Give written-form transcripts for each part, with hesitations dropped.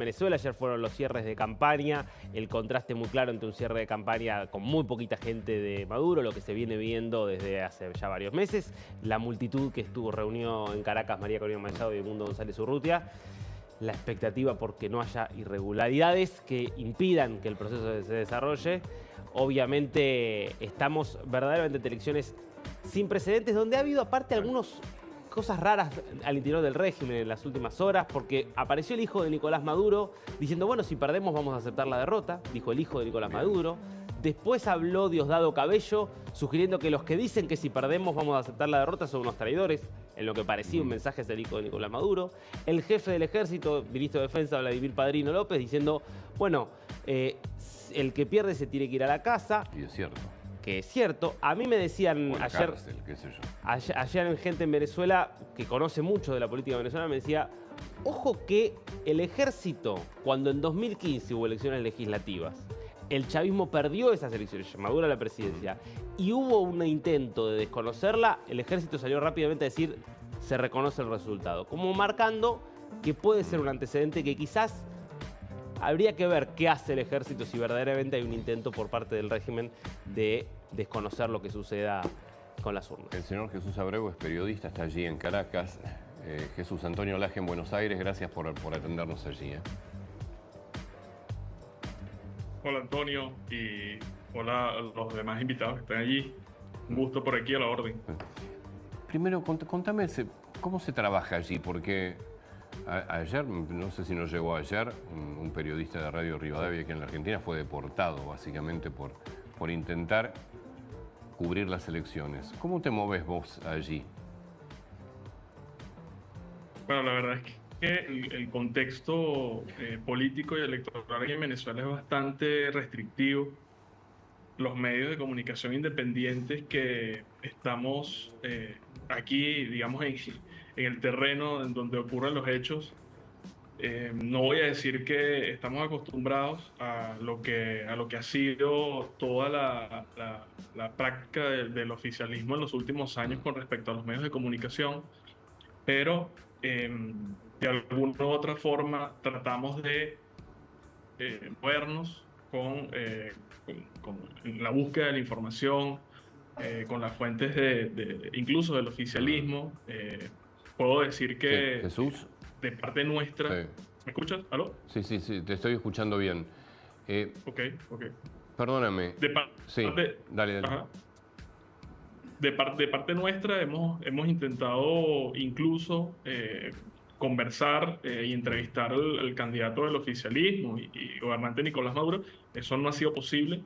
Venezuela. Ayer fueron los cierres de campaña, el contraste muy claro entre un cierre de campaña con muy poquita gente de Maduro, lo que se viene viendo desde hace ya varios meses, la multitud que reunió en Caracas María Corina Machado y Edmundo González Urrutia, la expectativa porque no haya irregularidades que impidan que el proceso se desarrolle. Obviamente estamos verdaderamente ante elecciones sin precedentes, donde ha habido aparte algunas cosas raras al interior del régimen en las últimas horas, porque apareció el hijo de Nicolás Maduro diciendo, bueno, si perdemos vamos a aceptar la derrota, dijo el hijo de Nicolás Maduro. Después habló Diosdado Cabello, sugiriendo que los que dicen que si perdemos vamos a aceptar la derrota son unos traidores, en lo que parecía un mensaje del hijo de Nicolás Maduro. El jefe del ejército, ministro de Defensa, Vladimir Padrino López, diciendo, bueno, el que pierde se tiene que ir a la casa. Y es cierto. Que es cierto. A mí me decían ayer, cárcel, qué sé yo. Ayer en gente en Venezuela que conoce mucho de la política venezolana, me decía, ojo que el ejército, cuando en 2015 hubo elecciones legislativas, el chavismo perdió esas elecciones, Maduro a la presidencia, y hubo un intento de desconocerla, el ejército salió rápidamente a decir, se reconoce el resultado, como marcando que puede ser un antecedente que quizás habría que ver qué hace el ejército si verdaderamente hay un intento por parte del régimen de desconocer lo que suceda con las urnas. El señor Jesús Abreu es periodista, está allí en Caracas. Jesús Antonio Laje en Buenos Aires, gracias por atendernos allí. Hola Antonio y hola a los demás invitados que están allí. Un gusto por aquí a la orden. Primero, contame cómo se trabaja allí, porque ayer, no sé si nos llegó ayer, un periodista de Radio Rivadavia que en la Argentina fue deportado básicamente por intentar cubrir las elecciones. ¿Cómo te moves vos allí? Bueno, la verdad es que el contexto político y electoral aquí en Venezuela es bastante restrictivo. Los medios de comunicación independientes que estamos aquí, digamos, en el terreno en donde ocurren los hechos, no voy a decir que estamos acostumbrados a lo que ha sido toda la práctica del oficialismo en los últimos años con respecto a los medios de comunicación, pero de alguna u otra forma tratamos de movernos con la búsqueda de la información, con las fuentes incluso del oficialismo. Puedo decir que Sí. Jesús. De parte nuestra... Sí. ¿Me escuchas? ¿Aló? Sí, te estoy escuchando bien. Ok. Perdóname. Sí, dale. Ajá. De parte nuestra hemos intentado incluso conversar y entrevistar al candidato del oficialismo y gobernante Nicolás Maduro. Eso no ha sido posible.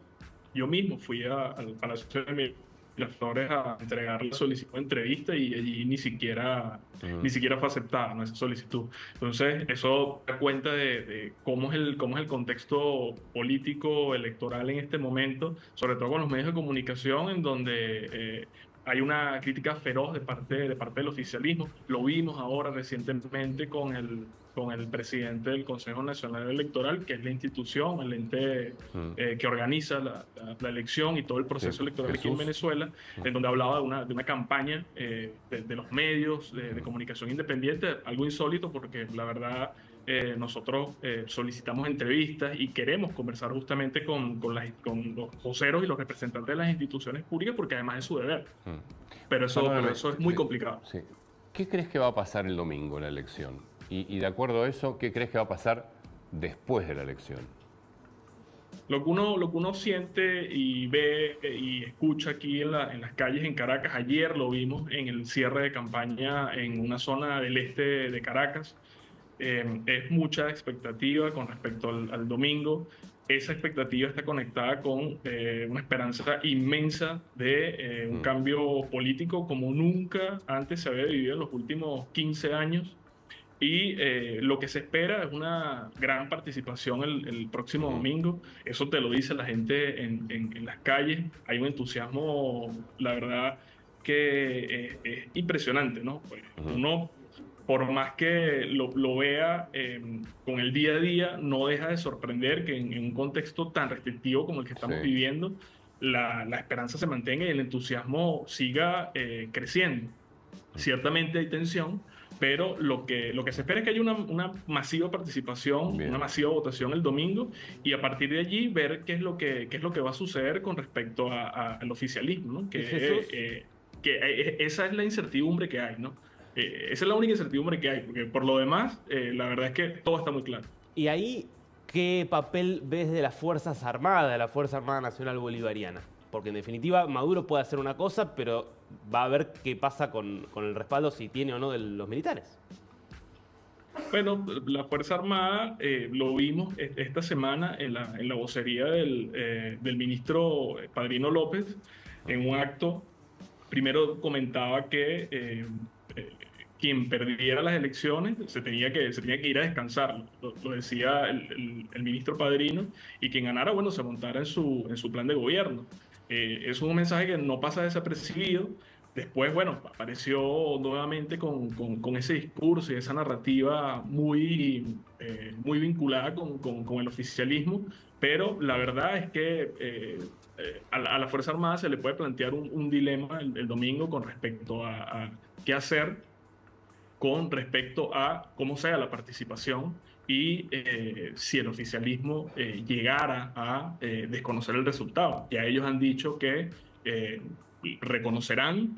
Yo mismo fui al Palacio de Miraflores a entregar la solicitud de entrevista y allí ni siquiera fue aceptada, ¿no?, esa solicitud. Entonces, eso da cuenta de cómo es el contexto político electoral en este momento, sobre todo con los medios de comunicación, en donde hay una crítica feroz de parte del oficialismo. Lo vimos ahora recientemente con el presidente del Consejo Nacional Electoral, que es la institución, el ente que organiza la elección y todo el proceso electoral aquí en Venezuela, en donde hablaba de una campaña de los medios de comunicación independiente, algo insólito porque la verdad nosotros solicitamos entrevistas y queremos conversar justamente con los voceros y los representantes de las instituciones públicas porque además es su deber. Pero eso es muy complicado. Sí. ¿Qué crees que va a pasar el domingo en la elección? Y de acuerdo a eso, ¿qué crees que va a pasar después de la elección? Lo que uno siente y ve y escucha aquí en las calles en Caracas, ayer lo vimos en el cierre de campaña en una zona del este de Caracas, es mucha expectativa con respecto al domingo. Esa expectativa está conectada con una esperanza inmensa de un cambio político como nunca antes se había vivido en los últimos 15 años. Y lo que se espera es una gran participación el próximo domingo. Eso te lo dice la gente en las calles. Hay un entusiasmo, la verdad, que es impresionante, ¿no? Pues uno, por más que lo vea con el día a día, no deja de sorprender que en un contexto tan restrictivo como el que estamos viviendo, la esperanza se mantenga y el entusiasmo siga creciendo. Ciertamente hay tensión, pero lo que se espera es que haya una masiva participación, Bien. una masiva votación el domingo, y a partir de allí ver qué es lo que va a suceder con respecto al oficialismo, ¿no? Y Jesús, Esa es la incertidumbre que hay, ¿no? Esa es la única incertidumbre que hay, porque por lo demás, la verdad es que todo está muy claro. y ahí, ¿qué papel ves de las Fuerzas Armadas, de la Fuerza Armada Nacional Bolivariana? Porque en definitiva Maduro puede hacer una cosa, pero va a ver qué pasa con el respaldo, si tiene o no, de los militares. Bueno, la Fuerza Armada lo vimos esta semana en la vocería del ministro Padrino López, en un acto. Primero comentaba que eh, quien perdiera las elecciones se tenía que ir a descansar, lo decía el ministro Padrino, y quien ganara, bueno, se montara en su plan de gobierno. Es un mensaje que no pasa desapercibido. Después, bueno, apareció nuevamente con ese discurso y esa narrativa muy vinculada con el oficialismo, pero la verdad es que a la Fuerza Armada se le puede plantear un dilema el domingo con respecto a qué hacer con respecto a cómo sea la participación y si el oficialismo llegara a desconocer el resultado. Ya ellos han dicho que reconocerán.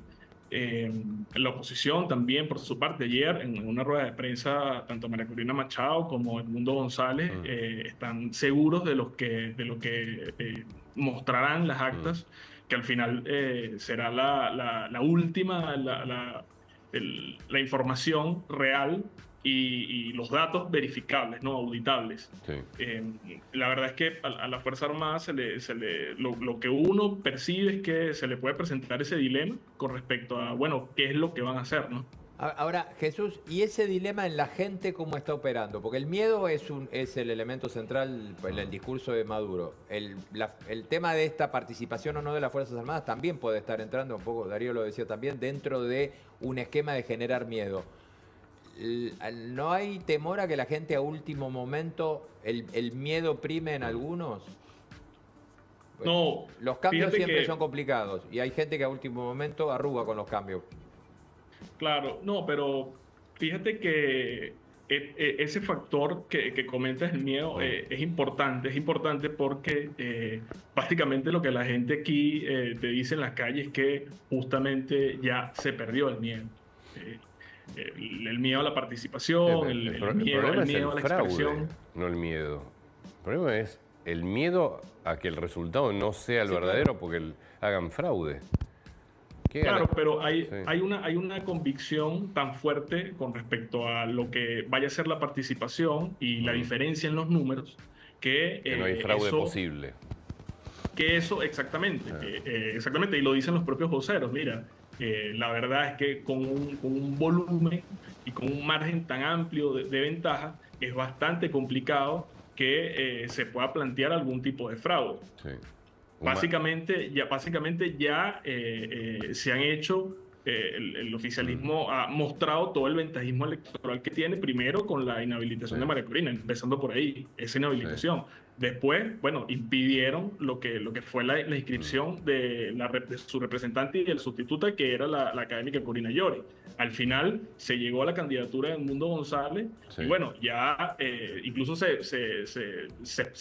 La oposición también, por su parte, ayer en una rueda de prensa, tanto María Corina Machado como Edmundo González están seguros de lo que mostrarán las actas, que al final será la última, la información real y los datos verificables, no auditables. Sí. La verdad es que a la Fuerza Armada lo que uno percibe es que se le puede presentar ese dilema con respecto a, bueno, qué es lo que van a hacer, ¿no? Ahora, Jesús, ¿y ese dilema en la gente cómo está operando? Porque el miedo es el elemento central en el discurso de Maduro. El tema de esta participación o no de las Fuerzas Armadas también puede estar entrando, un poco, Darío lo decía también, dentro de un esquema de generar miedo. ¿No hay temor a que la gente a último momento, el miedo prime en algunos? No, Los cambios fíjate siempre que, son complicados y hay gente que a último momento arruga con los cambios. claro, no, pero fíjate que ese factor que comentas, el miedo, es importante porque básicamente lo que la gente aquí te dice en las calles es que justamente ya se perdió el miedo. Eh, el miedo a la participación, el problema es miedo a el la fraude, expresión. no el miedo. El problema es el miedo a que el resultado no sea el verdadero porque hagan fraude. Claro, pero Sí. hay una convicción tan fuerte con respecto a lo que vaya a ser la participación y la diferencia en los números que Que no hay fraude posible. Exactamente, exactamente, y lo dicen los propios voceros. Mira, la verdad es que con un volumen y con un margen tan amplio de ventaja, es bastante complicado que se pueda plantear algún tipo de fraude. Sí. Básicamente ya se han hecho, el oficialismo ha mostrado todo el ventajismo electoral que tiene, primero con la inhabilitación de María Corina, empezando por ahí, esa inhabilitación. Después, bueno, impidieron lo que fue la inscripción de su representante y de la sustituta, que era la académica Corina Llori. Al final se llegó a la candidatura de Edmundo González y bueno, ya incluso se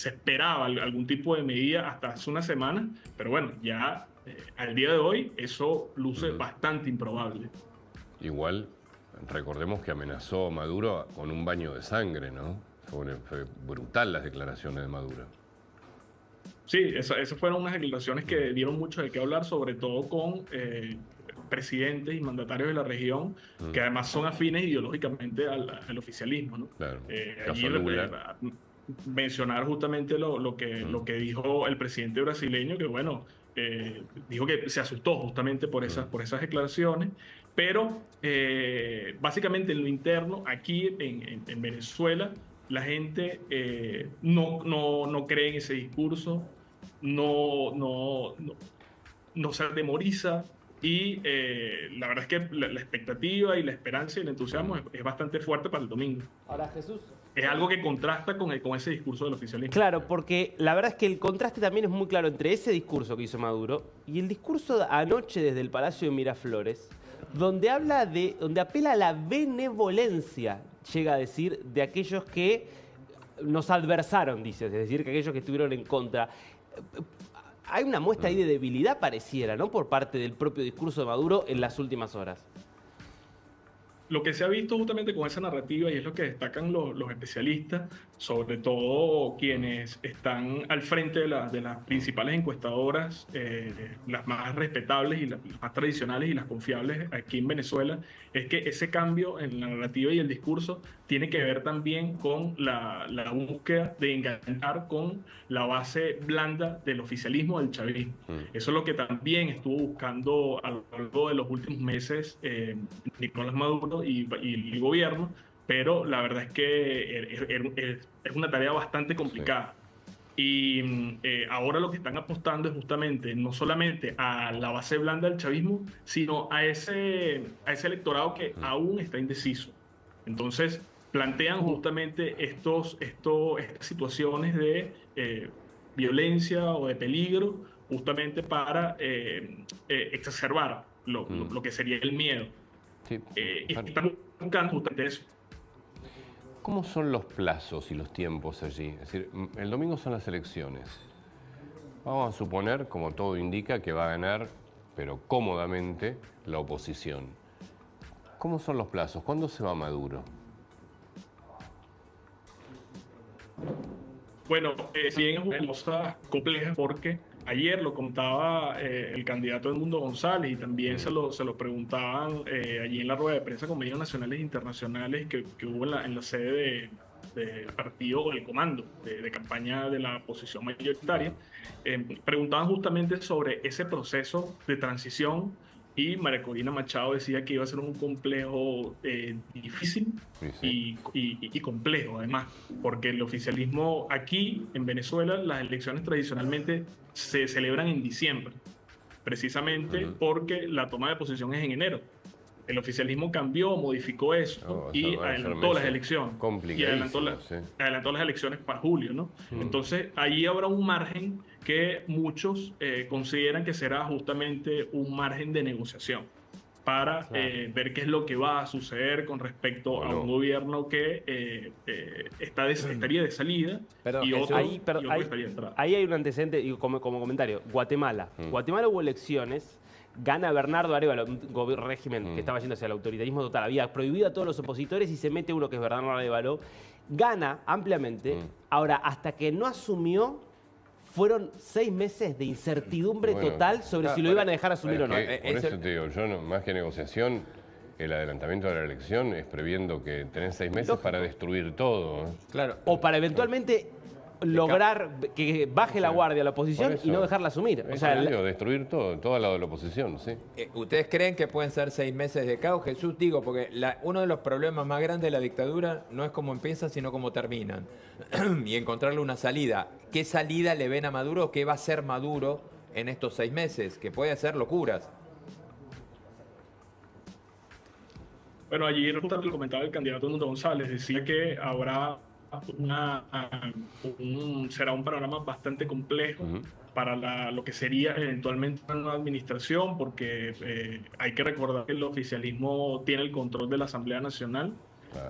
esperaba algún tipo de medida hasta hace una semana, pero bueno, ya al día de hoy eso luce bastante improbable. Igual, recordemos que amenazó a Maduro con un baño de sangre, ¿no? Fue brutal las declaraciones de Maduro. Sí, esas fueron unas declaraciones que dieron mucho de qué hablar, sobre todo con presidentes y mandatarios de la región, que además son afines ideológicamente al oficialismo, ¿no? Claro. Allí mencionar justamente lo que dijo el presidente brasileño, que bueno, dijo que se asustó justamente por esas declaraciones, pero básicamente en lo interno, aquí en Venezuela, la gente no cree en ese discurso, no se atemoriza, y la verdad es que la expectativa y la esperanza y el entusiasmo es bastante fuerte para el domingo. Ahora, Jesús, es algo que contrasta con ese discurso del oficialismo. claro, porque la verdad es que el contraste también es muy claro entre ese discurso que hizo Maduro y el discurso de anoche desde el Palacio de Miraflores, donde donde apela a la benevolencia, llega a decir, de aquellos que nos adversaron, dice, es decir, que aquellos que estuvieron en contra. Hay una muestra ahí de debilidad, pareciera, ¿no?, por parte del propio discurso de Maduro en las últimas horas. Lo que se ha visto justamente con esa narrativa, y es lo que destacan los especialistas, sobre todo quienes están al frente de las principales encuestadoras, las más respetables y las más tradicionales y las confiables aquí en Venezuela, es que ese cambio en la narrativa y el discurso tiene que ver también con la búsqueda de enganchar con la base blanda del oficialismo, del chavismo. Eso es lo que también estuvo buscando a lo largo de los últimos meses Nicolás Maduro y el gobierno, pero la verdad es que es una tarea bastante complicada. Y ahora lo que están apostando es justamente no solamente a la base blanda del chavismo, sino a ese electorado que aún está indeciso. Entonces plantean justamente estas situaciones de violencia o de peligro, justamente para exacerbar lo que sería el miedo. Sí. Y están buscando justamente eso. ¿Cómo son los plazos y los tiempos allí? Es decir, el domingo son las elecciones. Vamos a suponer, como todo indica, que va a ganar, pero cómodamente, la oposición. ¿Cómo son los plazos? ¿Cuándo se va Maduro? Bueno, si bien es una cosa compleja, porque ayer lo contaba el candidato Edmundo González, y también se lo preguntaban allí en la rueda de prensa con medios nacionales e internacionales que hubo en la sede del partido, el comando de campaña de la oposición mayoritaria. Preguntaban justamente sobre ese proceso de transición, y María Corina Machado decía que iba a ser un complejo difícil y complejo, además, porque el oficialismo aquí en Venezuela, las elecciones tradicionalmente se celebran en diciembre, precisamente porque la toma de posición es en enero. El oficialismo cambió, modificó eso y adelantó las elecciones. Y adelantó las elecciones para julio, ¿no? Entonces, ahí habrá un margen que muchos consideran que será justamente un margen de negociación para ver qué es lo que va a suceder con respecto a un gobierno que estaría de salida y otro estaría de entrada. Ahí hay un antecedente, y como comentario, Guatemala. Guatemala hubo elecciones, gana Bernardo Arévalo, un régimen que estaba yendo hacia el autoritarismo total, había prohibido a todos los opositores y se mete uno que es Bernardo Arévalo, gana ampliamente. Ahora, hasta que no asumió, fueron 6 meses de incertidumbre total sobre si lo iban a dejar asumir o no. Por eso te digo, yo más que negociación, el adelantamiento de la elección es previendo que tenés 6 meses para destruir todo. Claro. O para eventualmente lograr que baje la guardia la oposición y no dejarla asumir. O sea, destruir todo lado de la oposición, sí. ¿Ustedes creen que pueden ser 6 meses de caos? Jesús, digo, porque uno de los problemas más grandes de la dictadura no es cómo empiezan, sino cómo terminan. Y encontrarle una salida. ¿Qué salida le ven a Maduro? ¿Qué va a hacer Maduro en estos 6 meses? Que puede hacer locuras. Bueno, ayer justamente lo comentaba el candidato Edmundo González, decía que habrá será un panorama bastante complejo para lo que sería eventualmente una nueva administración, porque hay que recordar que el oficialismo tiene el control de la Asamblea Nacional,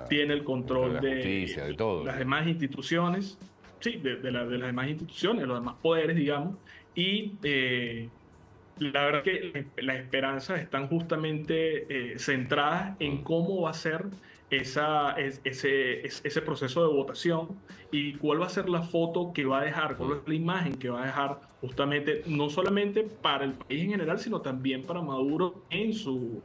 tiene el control de la justicia, de todo, las demás instituciones, sí, de las demás instituciones, los demás poderes, digamos, y la verdad que las esperanzas están justamente centradas en cómo va a ser ese proceso de votación y cuál va a ser la foto que va a dejar, cuál es la imagen que va a dejar justamente, no solamente para el país en general, sino también para Maduro en su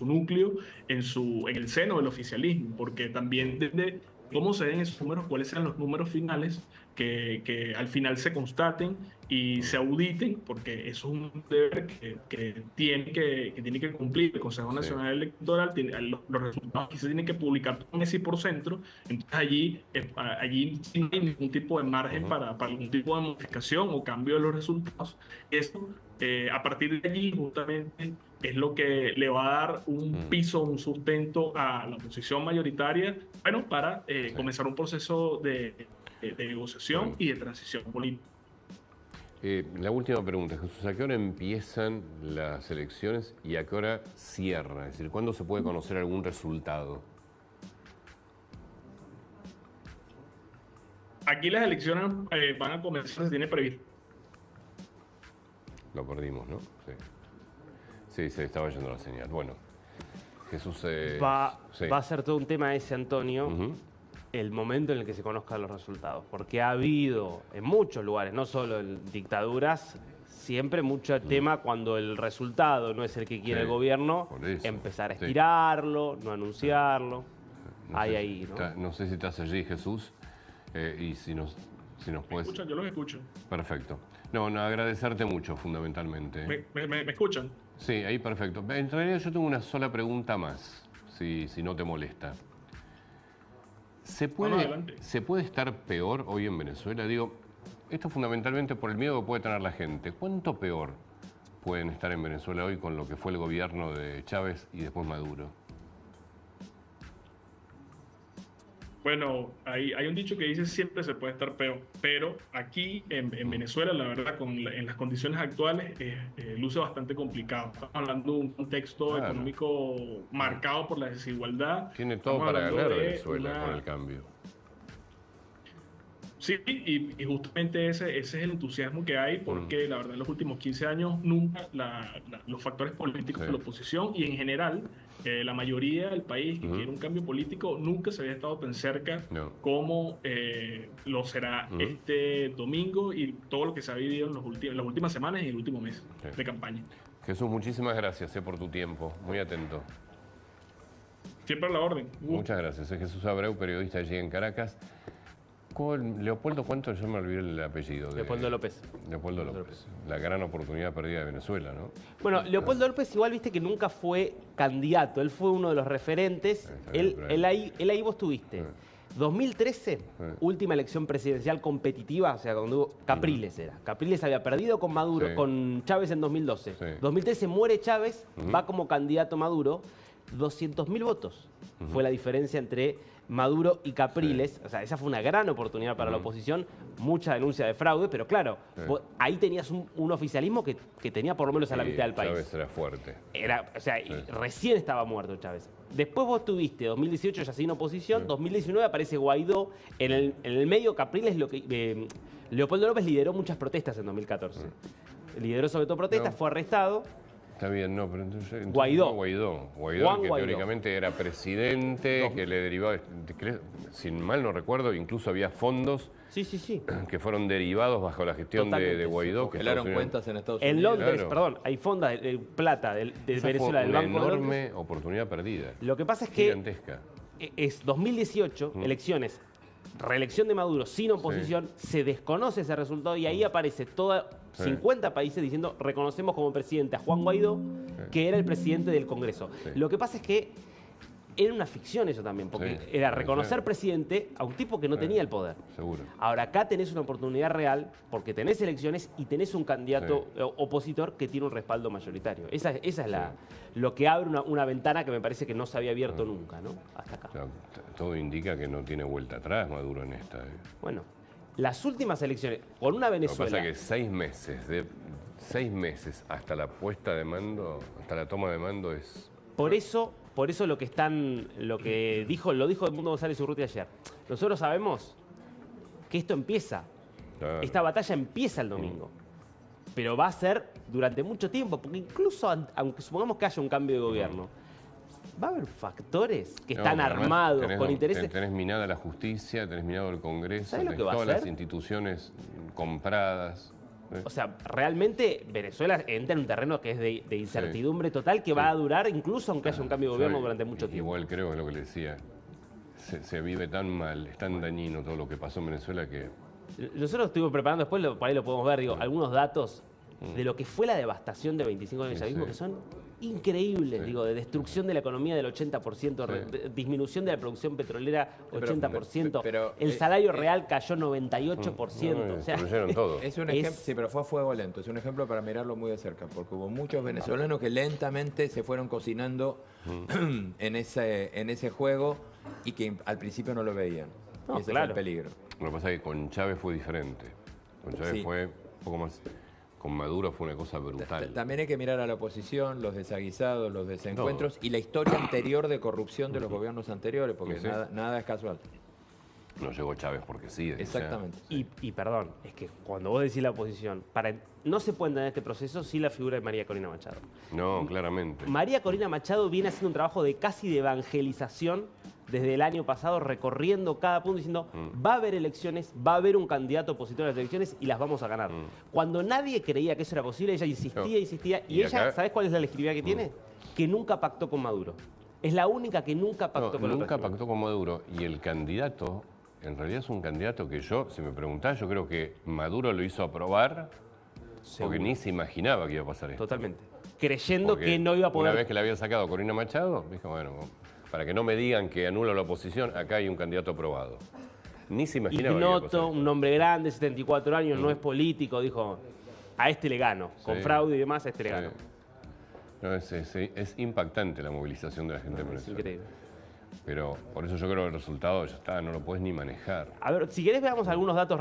núcleo, en el seno del oficialismo, porque también desde cómo se den esos números, cuáles sean los números finales, que al final se constaten y se auditen, porque eso es un deber que tiene que cumplir el Consejo Nacional Electoral. Los resultados que se tienen que publicar con ese por centro. Entonces allí no hay ningún tipo de margen para algún tipo de modificación o cambio de los resultados. Eso, a partir de allí, justamente, es lo que le va a dar un piso, un sustento a la oposición mayoritaria, bueno, para comenzar un proceso de negociación y de transición política. La última pregunta, Jesús, ¿a qué hora empiezan las elecciones y a qué hora cierra? Es decir, ¿cuándo se puede conocer algún resultado? Aquí las elecciones van a comenzar, se tiene previsto. Lo perdimos, ¿no? Sí. Sí, se estaba yendo la señal. Bueno, Jesús... sí. Va a ser todo un tema ese, Antonio, Ujú. el momento en el que se conozcan los resultados. Porque ha habido en muchos lugares, no solo en dictaduras, siempre mucho tema cuando el resultado no es el que quiere Sí, el gobierno, por eso, empezar a sí. estirarlo, no anunciarlo. No Hay sé ahí, ¿no? No sé si estás allí, Jesús, y si nos ¿Me puedes... escuchan? Yo los escucho. Perfecto. No, agradecerte mucho, fundamentalmente. ¿Me escuchan? Sí, ahí perfecto. En realidad yo tengo una sola pregunta más, si no te molesta. ¿Se adelante. puede estar peor hoy en Venezuela? Digo, esto fundamentalmente por el miedo que puede tener la gente. ¿Cuánto peor pueden estar en Venezuela hoy con lo que fue el gobierno de Chávez y después Maduro? Bueno, hay un dicho que dice siempre se puede estar peor, pero aquí en Venezuela, la verdad, en las condiciones actuales, luce bastante complicado. Estamos hablando de un contexto Claro. económico marcado por la desigualdad. Tiene todo Estamos para hablando ganar de Venezuela con el cambio. Sí, y justamente ese es el entusiasmo que hay, porque la verdad en los últimos 15 años nunca los factores políticos Sí. de la oposición y en general la mayoría del país que quiere un cambio político nunca se había estado tan cerca No. como lo será este domingo y todo lo que se ha vivido en las últimas semanas y el último mes Sí. de campaña. Jesús, muchísimas gracias por tu tiempo. Muy atento. Siempre a la orden. Muchas gracias. Es Jesús Abreu, periodista allí en Caracas. Leopoldo, ¿cuánto? Yo me olvidé el apellido. Leopoldo López. Leopoldo López. La gran oportunidad perdida de Venezuela, ¿no? Bueno, Leopoldo López igual viste que nunca fue candidato, él fue uno de los referentes. Está bien, pero Él ahí vos tuviste. 2013, última elección presidencial competitiva, o sea, cuando hubo Capriles era. Capriles había perdido con Maduro, Sí. con Chávez en 2012. Sí. 2013 muere Chávez, va como candidato Maduro, 200.000 votos. Fue la diferencia entre Maduro y Capriles. O sea, esa fue una gran oportunidad para la oposición, mucha denuncia de fraude, pero claro, ahí tenías un oficialismo que tenía por lo menos a la Sí, mitad del país. Chávez era fuerte. O sea, y recién estaba muerto Chávez. Después vos tuviste 2018 ya sin oposición, 2019 aparece Guaidó, en el medio Capriles, Leopoldo López lideró muchas protestas en 2014. Lideró sobre todo protestas, No. fue arrestado. Está bien, no, pero entonces Guaidó. fue Guaidó, Juan que Guaidó. teóricamente era presidente, que le derivaba, sin mal no recuerdo, incluso había fondos Sí. que fueron derivados bajo la gestión Totalmente, de Guaidó. Que Congelaron Estados Unidos- cuentas en Estados En Unidos. Londres, Claro. perdón, hay fondos de plata de Esa Venezuela, fue del una Banco de Londres. enorme oportunidad perdida. Lo que pasa es que Gigantesca. es 2018, elecciones, reelección de Maduro sin oposición, se desconoce ese resultado y ahí aparece toda 50 países diciendo reconocemos como presidente a Juan Guaidó, que era el presidente del Congreso. Sí. Lo que pasa es que era una ficción eso también, porque Sí, era puede reconocer ser. presidente a un tipo que no tenía el poder. Seguro. Ahora acá tenés una oportunidad real porque tenés elecciones y tenés un candidato opositor que tiene un respaldo mayoritario. Esa es lo que abre una ventana que me parece que no se había abierto nunca, ¿no? Hasta acá. O sea, todo indica que no tiene vuelta atrás Maduro en esta. Bueno, las últimas elecciones, con una Lo que Venezuela... pasa es que 6 meses hasta la puesta de mando, hasta la toma de mando es... Por eso lo que dijo Edmundo González Urrutia ayer. Nosotros sabemos que esto empieza. Claro. Esta batalla empieza el domingo. Pero va a ser durante mucho tiempo, porque incluso aunque supongamos que haya un cambio de gobierno, va a haber factores que están No, pero además armados con intereses. Tenés minada la justicia, tenés minado el Congreso, ¿Sabés lo tenés que va a todas las hacer? instituciones compradas. O sea, realmente Venezuela entra en un terreno que es de incertidumbre total, que va a durar incluso aunque haya un cambio de gobierno Yo durante mucho tiempo. Igual creo que es lo que le decía. Se vive tan mal, es tan dañino todo lo que pasó en Venezuela que... Nosotros estuvimos preparando, después por ahí lo podemos ver, digo, algunos datos de lo que fue la devastación de 25 años de chavismo, que son increíbles, digo, de destrucción de la economía del 80%, disminución de la producción petrolera 80%, pero, el salario real cayó 98%. No, o sea, destruyeron todo. Es un ejemplo, sí, pero fue a fuego lento. Es un ejemplo para mirarlo muy de cerca, porque hubo muchos venezolanos que lentamente se fueron cocinando en ese juego y que al principio no lo veían. No, y ese claro. fue el peligro. Lo que pasa es que con Chávez fue diferente. Con Chávez Sí. fue poco más. Con Maduro fue una cosa brutal. También hay que mirar a la oposición, los desaguisados, los desencuentros y la historia anterior de corrupción de los gobiernos anteriores, porque Sí. nada es casual. No llegó Chávez porque sí. o sea, Exactamente. Y perdón, es que cuando vos decís la oposición, no se puede entender este proceso sin la figura de María Corina Machado. No, claramente. María Corina Machado viene haciendo un trabajo casi de evangelización desde el año pasado, recorriendo cada punto, diciendo, va a haber elecciones, va a haber un candidato opositor a las elecciones y las vamos a ganar. Cuando nadie creía que eso era posible, ella insistía, y Y ella, acá- ¿sabés cuál es la legitimidad que tiene? Que nunca pactó con Maduro. Es la única que nunca pactó con el nunca régimen. pactó con Maduro. Y el candidato, en realidad es un candidato que yo, si me preguntás, yo creo que Maduro lo hizo aprobar porque Seguro. ni se imaginaba que iba a pasar esto. Totalmente. Creyendo Porque que no iba a poder... Una vez que le había sacado a Corina Machado, dijo, bueno, para que no me digan que anulo la oposición, acá hay un candidato aprobado. Ni se imaginaba que iba a pasar Ignoto, esto. un hombre grande, 74 años, no es político, dijo, a este le gano. Con Sí. fraude y demás, a este le gano. Sí. No, es impactante la movilización de la gente en Es Venezuela. increíble. Pero por eso yo creo que el resultado ya está, no lo puedes ni manejar. A ver, si querés veamos algunos datos